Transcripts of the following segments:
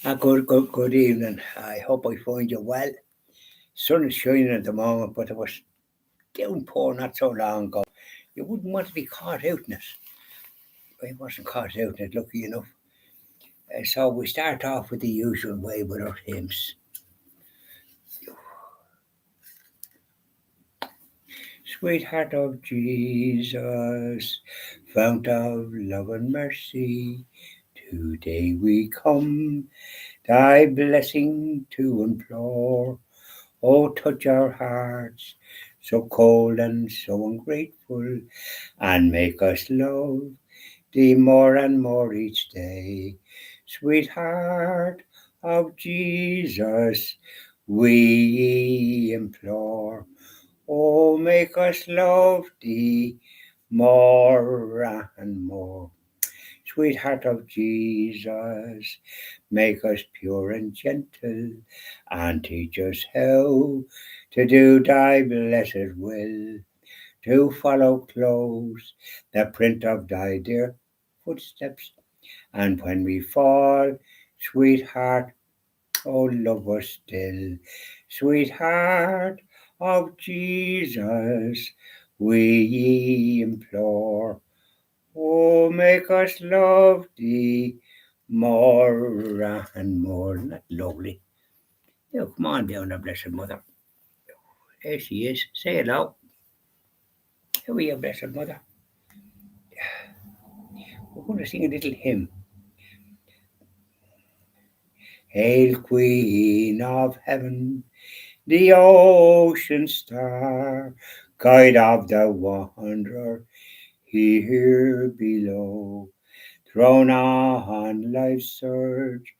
Good evening. I hope I find you well. Sun is shining at the moment, but it was downpour not so long ago. You wouldn't want to be caught out in it. I wasn't caught out in it, lucky enough. So we start off with the usual way with our hymns. Sweetheart of Jesus, fount of love and mercy, today we come, thy blessing to implore. Oh, touch our hearts, so cold and so ungrateful, and make us love thee more and more each day. Sweetheart of Jesus, we implore. Oh, make us love thee more and more. Sweetheart of Jesus, make us pure and gentle, and teach us how to do thy blessed will, to follow close the print of thy dear footsteps. And when we fall, sweetheart, oh, love us still. Sweetheart of Jesus, we implore. Oh, make us love thee more and more. Isn't that lovely? Now, come on down, our blessed mother. There she is. Say hello. Here we are, blessed mother. We're going to sing a little hymn. Hail, Queen of Heaven, the ocean star, guide of the wanderer here below. Thrown on life's surge,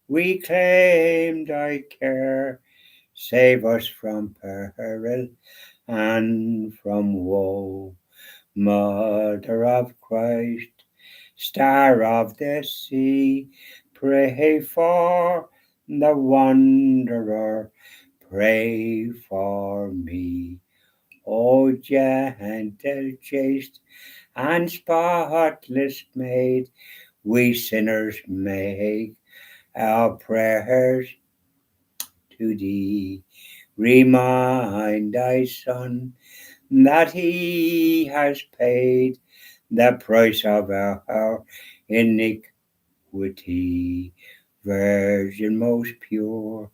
we claim thy care. Save us from peril and from woe. Mother of Christ, Star of the sea, pray for the wanderer, pray for me. O gentle, chaste, and spotless maid, we sinners make our prayers to thee. Remind thy Son that he has paid the price of our iniquity. Virgin most pure,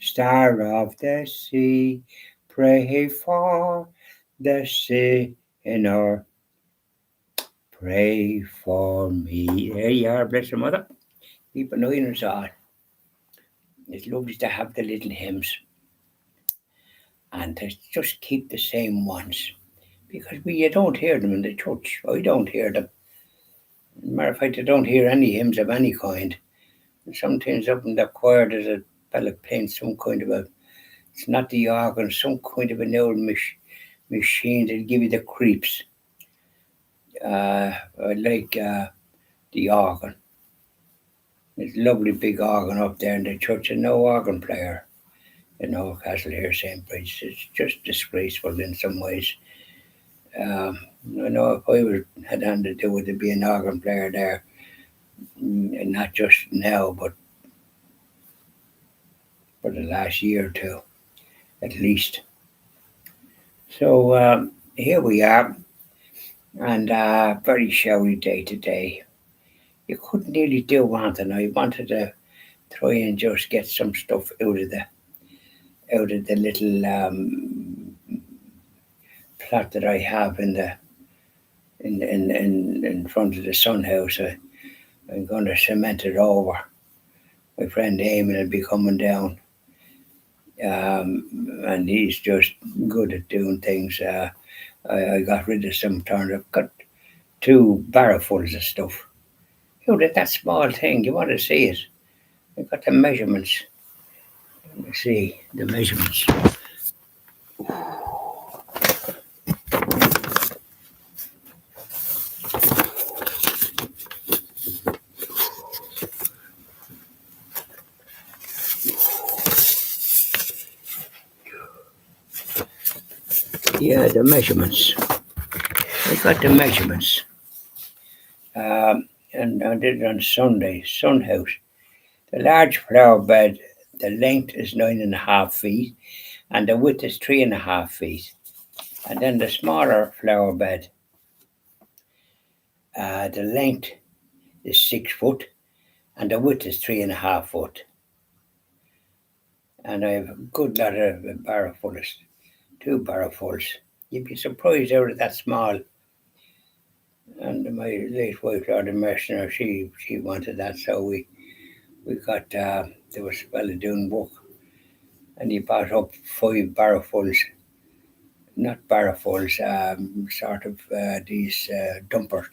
Star of the sea, pray for the sinner. Pray for me. There you are, blessed mother. Keep an eye on us all. It's lovely to have the little hymns and to just keep the same ones because you don't hear them in the church. I don't hear them. As a matter of fact, I don't hear any hymns of any kind. And sometimes up in the choir, there's a fella playing some kind of it's not the organ, some kind of an old machine that'll give you the creeps. I like the organ. There's a lovely big organ up there in the church and no organ player in Castle here, St. Bridge. It's just disgraceful in some ways. I know if I had anything to do with it being an organ player there, and not just now, but for the last year or two, at least. So here we are, and very showy day today. You couldn't nearly do anything. I wanted to try and just get some stuff out of the little plot that I have in front of the sun house. I'm going to cement it over. My friend Eamon will be coming down, and he's just good at doing things. I got rid of some turnip, got 2 barrowfuls of stuff. You did that small thing. You want to see it? I got the measurements. Let me see the measurements. Yeah, the measurements. I got the measurements. And I did it on Sunday, Sun House. The large flower bed, the length is 9.5 feet and the width is 3.5 feet. And then the smaller flower bed, the length is 6 foot and the width is 3.5 foot. And I have a good lot of barrowfuls, 2 barrowfuls. You'd be surprised out of that small. And my late wife, Claudia Mercer, she wanted that, so we got there was a fella doing work, and he bought up 5 barrowfuls, not barrowfuls, sort of these dumpers,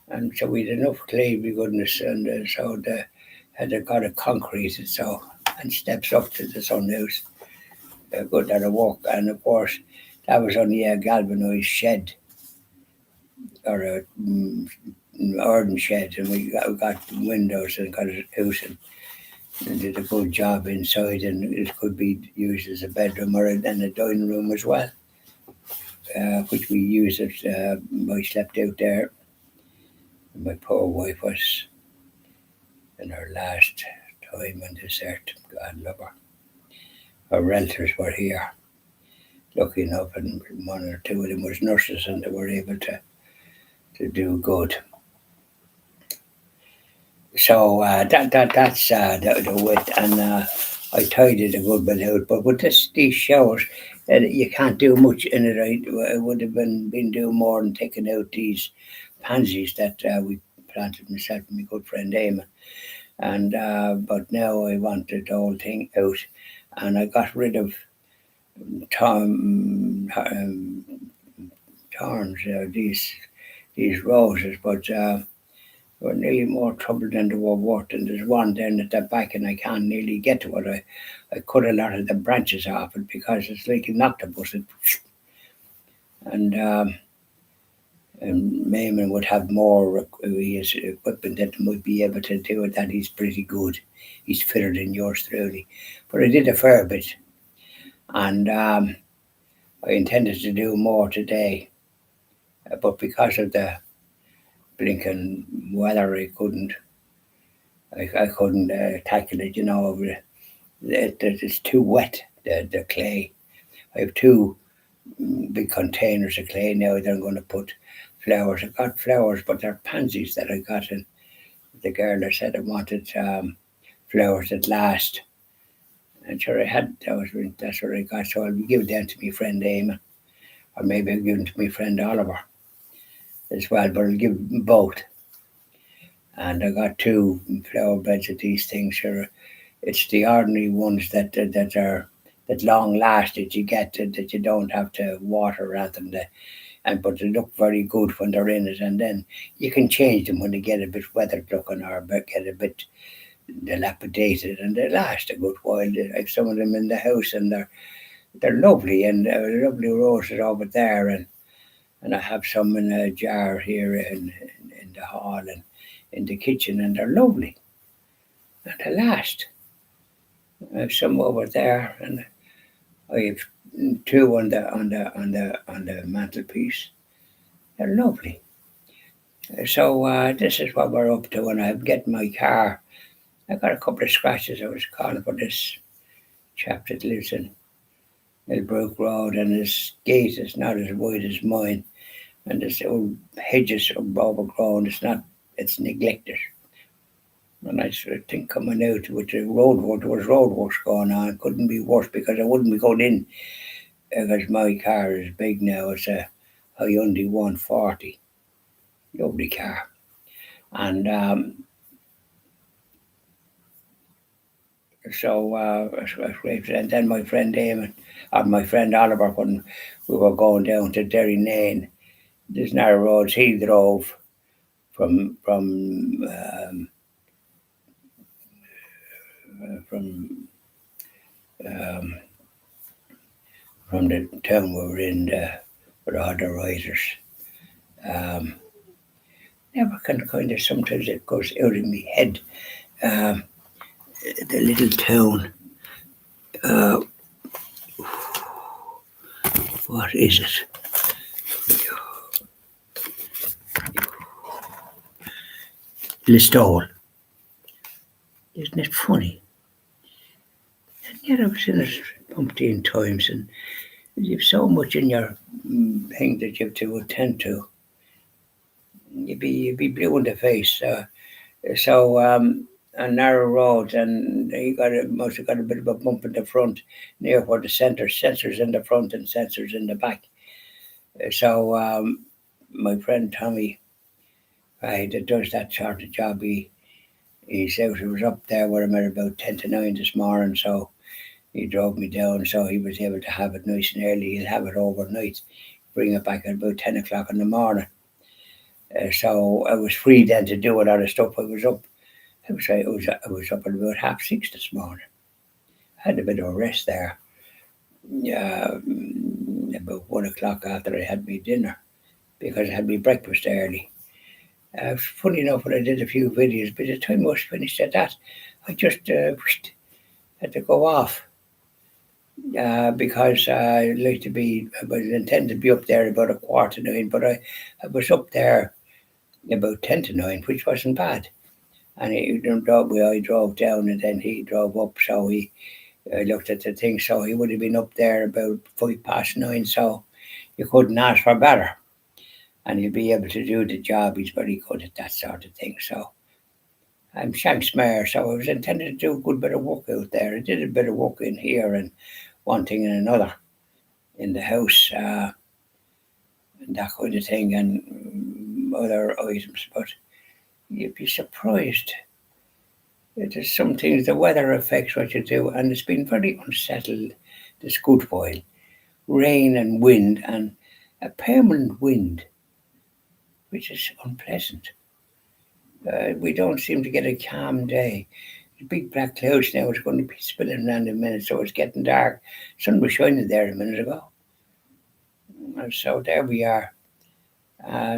and so we had enough clay, be goodness, and so the had got it concreted, so and steps up to the sun house, a good lot of work, and of course that was only a galvanised shed or a garden shed, and we got windows and got it out and did a good job inside, and it could be used as a bedroom or then a dining room as well, which we used it. I slept out there. My poor wife was in her last time on this earth. God love her. Her relatives were here, lucky enough, and 1 or 2 of them was nurses, and they were able to do good. So that's the width, and I tidied a good bit out. But with these showers, you can't do much in it. I would have been doing more than taking out these pansies that we planted myself and my good friend Eamon. And but now I wanted the whole thing out, and I got rid of thorns, these roses, but were nearly more trouble than they were worth. And there's one down at the back, and I can't nearly get to it. I cut a lot of the branches off it because it's like an octopus. And Mayman would have more his equipment that might be able to do it, that he's pretty good. He's fitter than yours truly. But I did a fair bit. And I intended to do more today. But because of the blinking weather, I couldn't tackle it, it's too wet, the clay. I have 2 big containers of clay now that I'm going to put flowers. I got flowers, but they're pansies that I got, and the girl that said I wanted flowers that last. And sure, that's what I got, so I'll give them to my friend Eamon, or maybe I'll give them to my friend Oliver as well, but I'll give them both. And I got 2 flower beds of these things. Sure, it's the ordinary ones that long last, that you get, that you don't have to water at them. But they look very good when they're in it, and then you can change them when they get a bit weathered looking or get a bit dilapidated, and they last a good while. I have some of them in the house, and they're lovely, and lovely roses over there, and I have some in a jar here in the hall and in the kitchen, and they're lovely, and they last. I have some over there, and I have 2 on the mantelpiece. They're lovely. So this is what we're up to, and I'm getting my car. I got a couple of scratches. I was calling for this chap that lives in Millbrook Road, and his gate is not as wide as mine, and this old hedges are overgrown. It's neglected. And I sort of think coming out with the roadwork, there was roadworks going on. It couldn't be worse because I wouldn't be going in, because my car is big now. It's a Hyundai 140. Lovely car. And and then my friend Eamon, or my friend Oliver, when we were going down to Derrynane, there's narrow roads, he drove from the town we were in, with all the riders. Never can kind of, sometimes it goes out of my head. The little town. What is it? Listowel. And it's funny. And yet I was in it umpteen times, and you've so much in your thing that you have to attend to. You'd be blue in the face. So a narrow road, and must have got a bit of a bump in the front near where the sensors in the front and sensors in the back. So my friend Tommy, that does that sort of job, he said he was up there with him at about 10 to 9 this morning, so he drove me down, so he was able to have it nice and early. He'll have it overnight, bring it back at about 10 o'clock in the morning. So I was free then to do a lot of stuff. I was up at about 6:30 this morning. I had a bit of a rest there. About 1 o'clock after I had my dinner, because I had my breakfast early. Funny enough, when I did a few videos, by the time I was finished at that, I just had to go off. Because I like to be, I was intended to be up there about 8:15, but I was up there about 10 to 9, which wasn't bad. And I drove down, and then he drove up, so I looked at the thing, so he would have been up there about 9:05, so you couldn't ask for better. And he'll be able to do the job. He's very good at that sort of thing. So I'm Shanks Mayor, so I was intended to do a good bit of work out there. I did a bit of work in here and one thing and another in the house, and that kind of thing, and other items. But you'd be surprised. There's some things, the weather affects what you do, and it's been very unsettled this good while. Rain and wind, and a permanent wind, which is unpleasant. We don't seem to get a calm day. The big black clouds now, it's going to be spilling around in a minute, so it's getting dark. Sun was shining there a minute ago. And so there we are.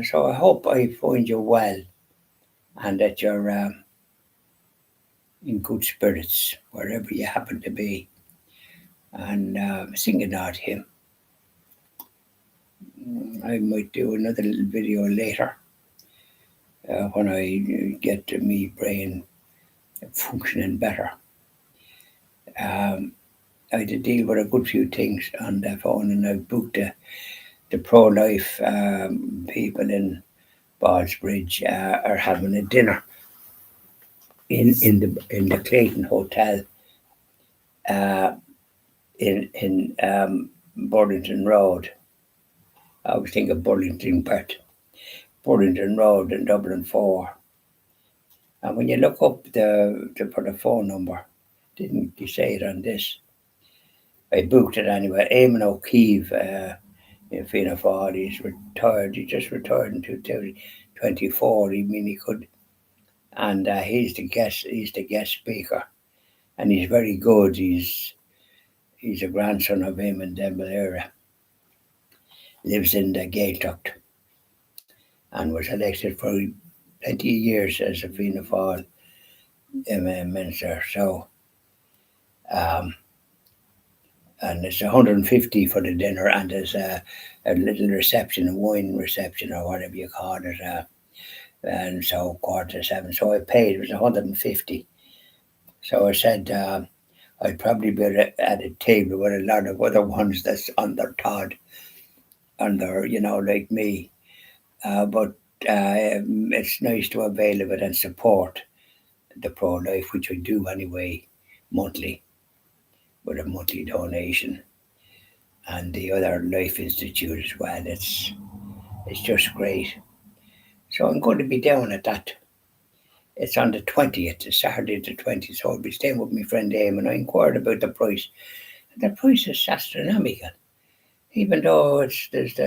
So I hope I find you well, and that you're in good spirits wherever you happen to be. And sing an odd hymn. I might do another little video later when I get me brain functioning better. I had to deal with a good few things on the phone, and I booked the pro-life people in Ballsbridge are having a dinner in the Clayton Hotel in Burlington Road. I was thinking Burlington Road in Dublin 4. And when you look up for the phone number, didn't you say it on this? I booked it anyway. Eamon O'Keefe in Fianna Fáil, he's retired. He just retired in 2024. He could, and he's the guest speaker, and he's very good. He's a grandson of Eamon de Valera. Lives in the Gaeltacht, and was elected for plenty of years as a Fianna Fáil minister. So, and it's 150 for the dinner, and there's a little reception, a wine reception, or whatever you call it. And so 7:15. So I paid. It was 150. So I said I'd probably be at a table with a lot of other ones that's under Todd, like me. But it's nice to avail of it and support the pro-life, which I do anyway, monthly, with a monthly donation, and the other Life Institute as well. It's just great. So I'm going to be down at that. It's on the 20th, it's Saturday the 20th, so I'll be staying with my friend Eamon. I inquired about the price. The price is astronomical, even though they'll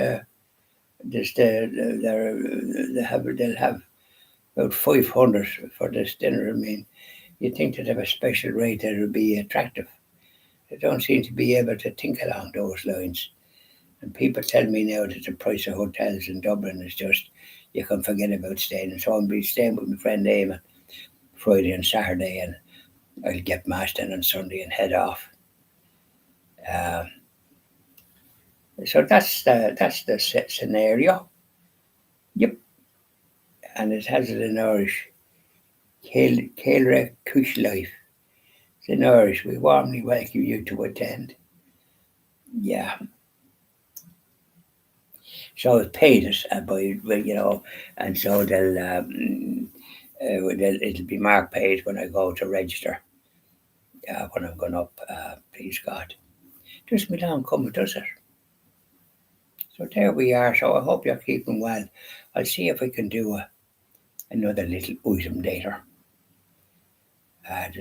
have about 500 for this dinner. I mean, you'd think they'd have a special rate that would be attractive. They don't seem to be able to think along those lines. And people tell me now that the price of hotels in Dublin is just, you can forget about staying. And so I'll be staying with my friend Eamon Friday and Saturday, and I'll get mashed in on Sunday and head off. So that's the scenario. Yep. And it has it in Irish. Céilre Cuis Life. In Irish, we warmly welcome you to attend. Yeah. So it's paid us and so it'll be marked paid when I go to register. When I'm going up, please God. Just me down coming, does it? So there we are. So I hope you're keeping well. I'll see if I can do another little item later. I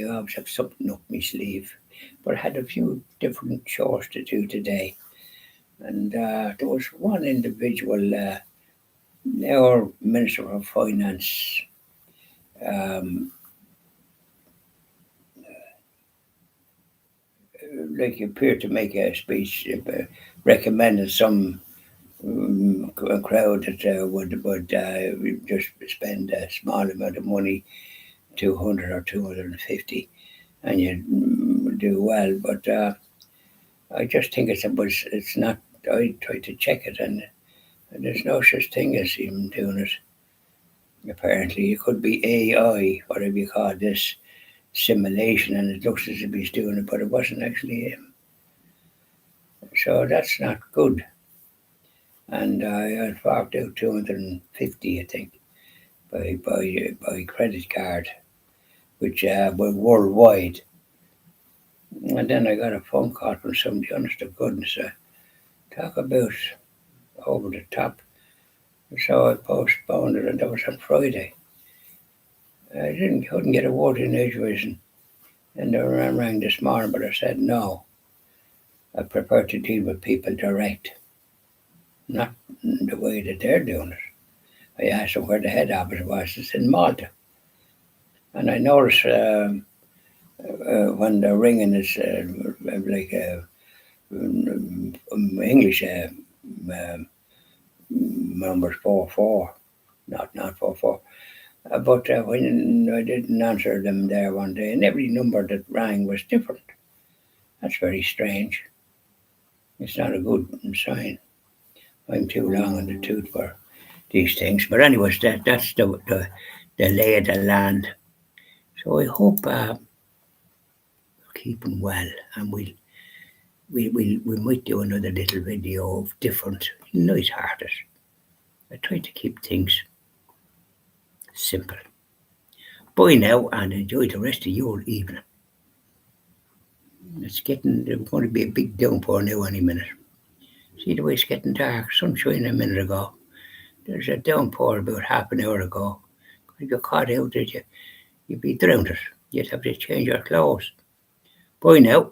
always have something up my sleeve, but I had a few different chores to do today. And there was one individual, our Minister of Finance, um, like appeared to make a speech recommending some crowd that would just spend a small amount of money, 200 or 250, and you do well. But I just think it's not. I tried to check it, and there's no such thing as him doing it. Apparently, it could be AI, whatever you call this simulation, and it looks as if he's doing it, but it wasn't actually him. So that's not good. And I had forked out 250, I think, by credit card, which were worldwide. And then I got a phone call from somebody, honest to goodness, talk about over the top. So I postponed it, and that was on Friday. I couldn't get a word in edgeways, and I rang this morning, but I said no. I prefer to deal with people direct, not the way that they're doing it. I asked them where the head office was. It's in Malta. And I noticed when they're ringing, it's like English numbers 44, not 44. But when I didn't answer them there one day, and every number that rang was different. That's very strange. It's not a good sign. I'm too long in the tooth for these things. But anyways, that's the lay of the land. So I hope we're keeping well, and we might do another little video of different light-hearted. I try to keep things simple. Bye now, and enjoy the rest of your evening. There's going to be a big downpour now any minute. See the way it's getting dark. Sunshine a minute ago. There's a downpour about half an hour ago. If you caught out, you'd be drowned. You'd have to change your clothes. Bye now.